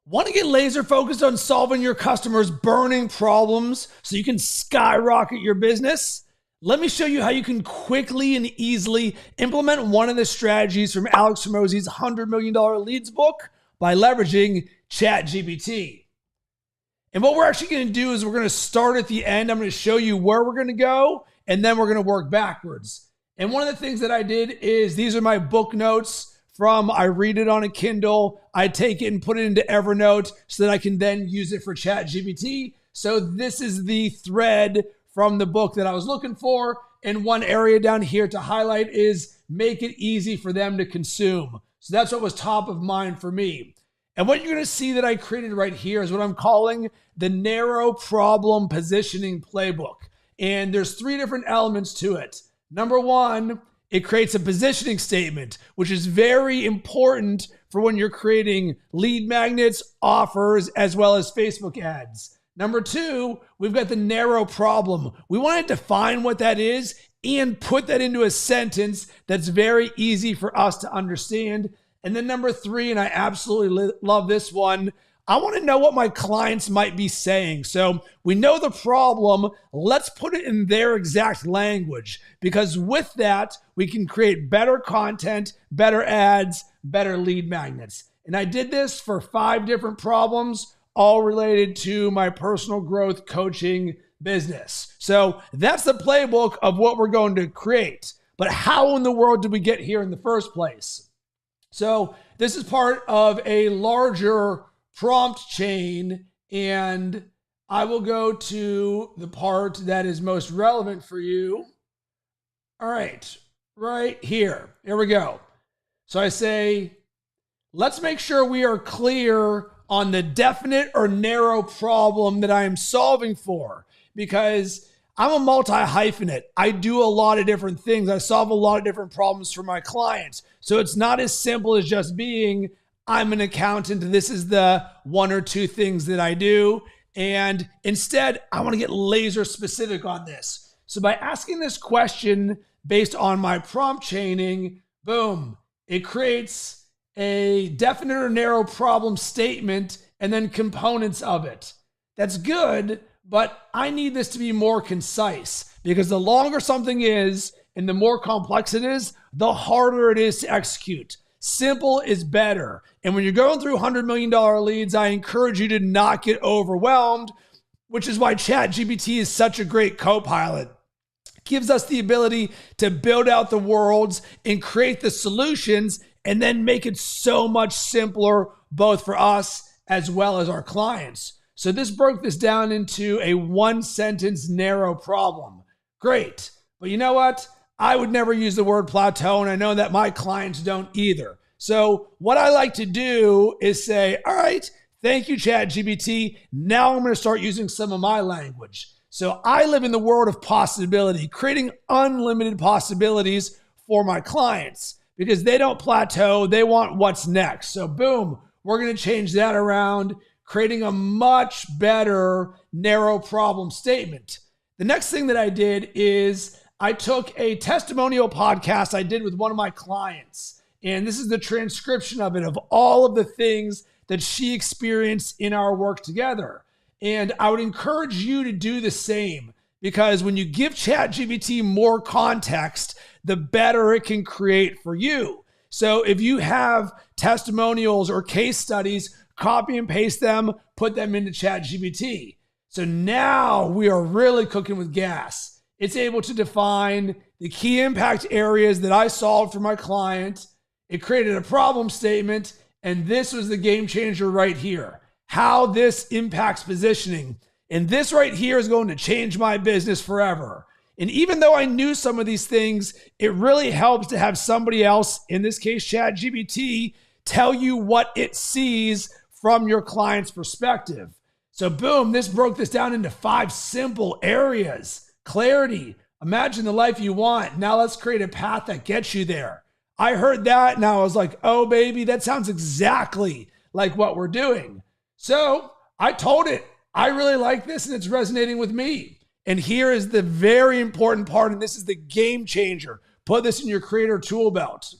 Want to get laser focused on solving your customers' burning problems so you can skyrocket your business? Let me show you how you can quickly and easily implement one of the strategies from Alex Hormozi's $100 million Leads book by leveraging ChatGPT. And what we're actually going to do is we're going to start at the end. I'm going to show you where we're going to go, and then we're going to work backwards. And one of the things that I did is these are my book notes from I read it on a Kindle. I take it and put it into Evernote so that I can then use it for ChatGPT. So this is the thread from the book that I was looking for. And one area down here to highlight is make it easy for them to consume. So that's what was top of mind for me. And what you're going to see that I created right here is what I'm calling the Narrow Problem Positioning Playbook. And there's 3 different elements to it. Number 1, it creates a positioning statement, which is very important for when you're creating lead magnets, offers, as well as Facebook ads. Number 2, we've got the narrow problem. We want to define what that is and put that into a sentence that's very easy for us to understand. And then number 3, and I absolutely love this one, I want to know what my clients might be saying. So we know the problem. Let's put it in their exact language, because with that, we can create better content, better ads, better lead magnets. And I did this for 5 different problems, all related to my personal growth coaching business. So that's the playbook of what we're going to create. But how in the world did we get here in the first place? So this is part of a larger prompt chain, and I will go to the part that is most relevant for you. All right here we go. So I say, let's make sure we are clear on the definite or narrow problem that I am solving for, because I'm a multi-hyphenate. I do a lot of different things. I solve a lot of different problems for my clients. So it's not as simple as just being, I'm an accountant, this is the 1 or 2 things that I do. And instead, I want to get laser specific on this. So by asking this question based on my prompt chaining, boom, it creates a definite or narrow problem statement and then components of it. That's good, but I need this to be more concise, because the longer something is and the more complex it is, the harder it is to execute. Simple is better. And when you're going through $100 million leads, I encourage you to not get overwhelmed, which is why ChatGPT is such a great co-pilot. It gives us the ability to build out the worlds and create the solutions, and then make it so much simpler, both for us as well as our clients. So this broke this down into a 1-sentence narrow problem. Great. But you know what? I would never use the word plateau, and I know that my clients don't either. So what I like to do is say, all right, thank you, ChatGPT. Now I'm going to start using some of my language. So I live in the world of possibility, creating unlimited possibilities for my clients, because they don't plateau. They want what's next. So boom, we're going to change that around, creating a much better narrow problem statement. The next thing that I did is I took a testimonial podcast I did with one of my clients, and this is the transcription of it, of all of the things that she experienced in our work together. And I would encourage you to do the same, because when you give ChatGPT more context, the better it can create for you. So if you have testimonials or case studies, copy and paste them, put them into ChatGPT. So now we are really cooking with gas. It's able to define the key impact areas that I solved for my client. It created a problem statement, and this was the game changer right here. How this impacts positioning. And this right here is going to change my business forever. And even though I knew some of these things, it really helps to have somebody else, in this case, ChatGPT, tell you what it sees from your client's perspective. So boom, this broke this down into 5 simple areas. Clarity. Imagine the life you want. Now let's create a path that gets you there. I heard that and I was like, oh baby, that sounds exactly like what we're doing. So I told it, I really like this and it's resonating with me. And here is the very important part, and this is the game changer. Put this in your creator tool belt.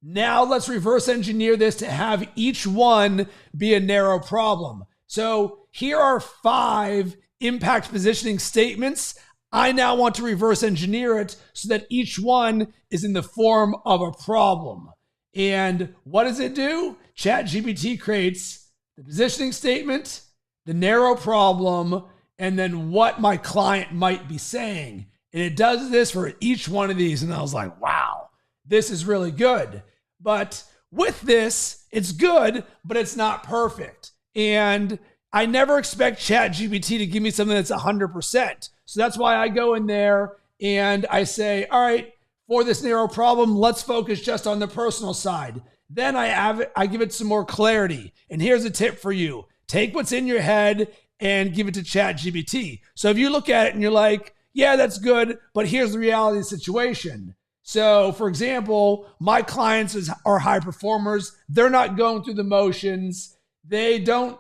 Now let's reverse engineer this to have each one be a narrow problem. So here are 5 impact positioning statements. I now want to reverse engineer it so that each one is in the form of a problem. And what does it do? ChatGPT creates the positioning statement, the narrow problem, and then what my client might be saying. And it does this for each one of these. And I was like, wow, this is really good. But with this, it's good, but it's not perfect. And I never expect ChatGPT to give me something that's 100%. So that's why I go in there and I say, all right, for this narrow problem, let's focus just on the personal side. Then I give it some more clarity. And here's a tip for you. Take what's in your head and give it to ChatGPT. So if you look at it and you're like, yeah, that's good, but here's the reality of the situation. So for example, my clients are high performers. They're not going through the motions. They don't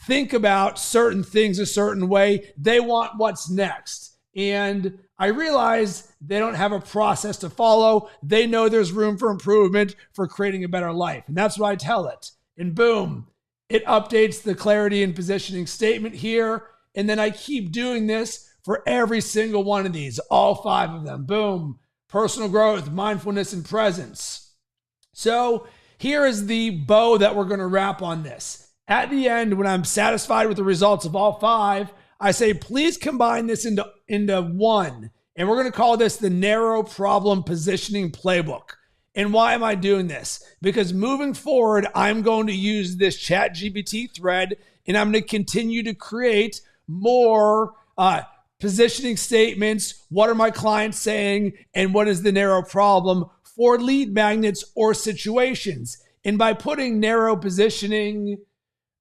think about certain things a certain way. They want what's next. And I realize they don't have a process to follow. They know there's room for improvement for creating a better life. And that's what I tell it. And boom, it updates the clarity and positioning statement here. And then I keep doing this for every single one of these, all 5 of them. Boom, personal growth, mindfulness, and presence. So here is the bow that we're going to wrap on this. At the end, when I'm satisfied with the results of all 5, I say, please combine this into one. And we're going to call this the Narrow Problem Positioning Playbook. And why am I doing this? Because moving forward, I'm going to use this ChatGPT thread, and I'm going to continue to create more positioning statements. What are my clients saying? And what is the narrow problem for lead magnets or situations? And by putting narrow problem positioning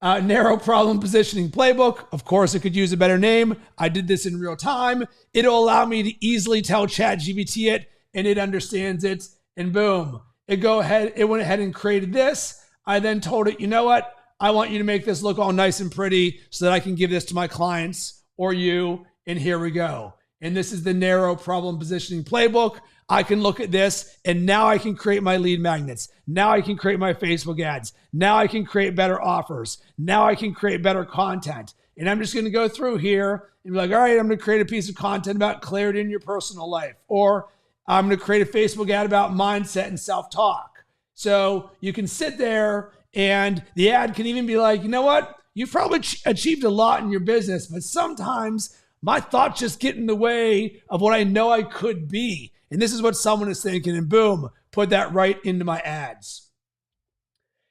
playbook, of course, it could use a better name. I did this in real time. It'll allow me to easily tell ChatGPT it, and it understands it. And boom, it went ahead and created this. I then told it, you know what? I want you to make this look all nice and pretty so that I can give this to my clients or you. And here we go. And this is the Narrow Problem Positioning Playbook. I can look at this and now I can create my lead magnets. Now I can create my Facebook ads. Now I can create better offers. Now I can create better content. And I'm just going to go through here and be like, all right, I'm going to create a piece of content about clarity in your personal life. Or I'm going to create a Facebook ad about mindset and self-talk. So you can sit there and the ad can even be like, you know what? You've probably achieved a lot in your business, but sometimes my thoughts just get in the way of what I know I could be. And this is what someone is thinking, and boom, put that right into my ads.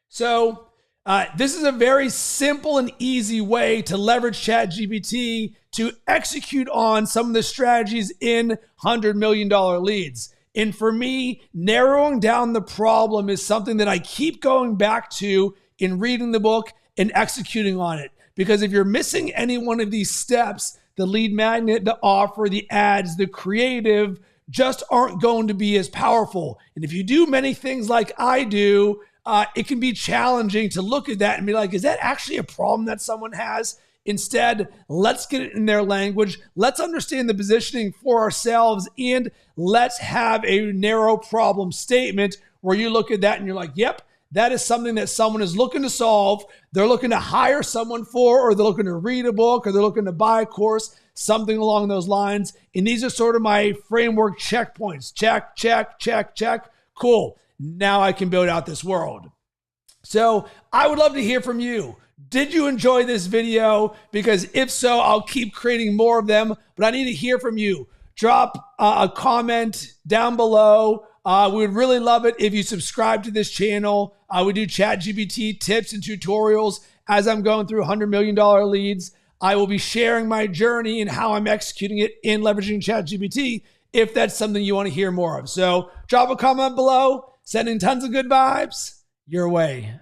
So this is a very simple and easy way to leverage ChatGPT to execute on some of the strategies in $100 million leads. And for me, narrowing down the problem is something that I keep going back to in reading the book and executing on it. Because if you're missing any one of these steps, the lead magnet, the offer, the ads, the creative just aren't going to be as powerful. And if you do many things like I do, it can be challenging to look at that and be like, is that actually a problem that someone has? Instead, let's get it in their language. Let's understand the positioning for ourselves, and let's have a narrow problem statement where you look at that and you're like, yep, that is something that someone is looking to solve. They're looking to hire someone for, or they're looking to read a book, or they're looking to buy a course, something along those lines. And these are sort of my framework checkpoints. Check, check, check, check. Cool. Now I can build out this world. So I would love to hear from you. Did you enjoy this video? Because if so, I'll keep creating more of them, but I need to hear from you. Drop a comment down below. We would really love it if you subscribe to this channel. We do ChatGPT tips and tutorials as I'm going through $100 million leads. I will be sharing my journey and how I'm executing it in leveraging ChatGPT if that's something you want to hear more of. So drop a comment below, sending tons of good vibes your way.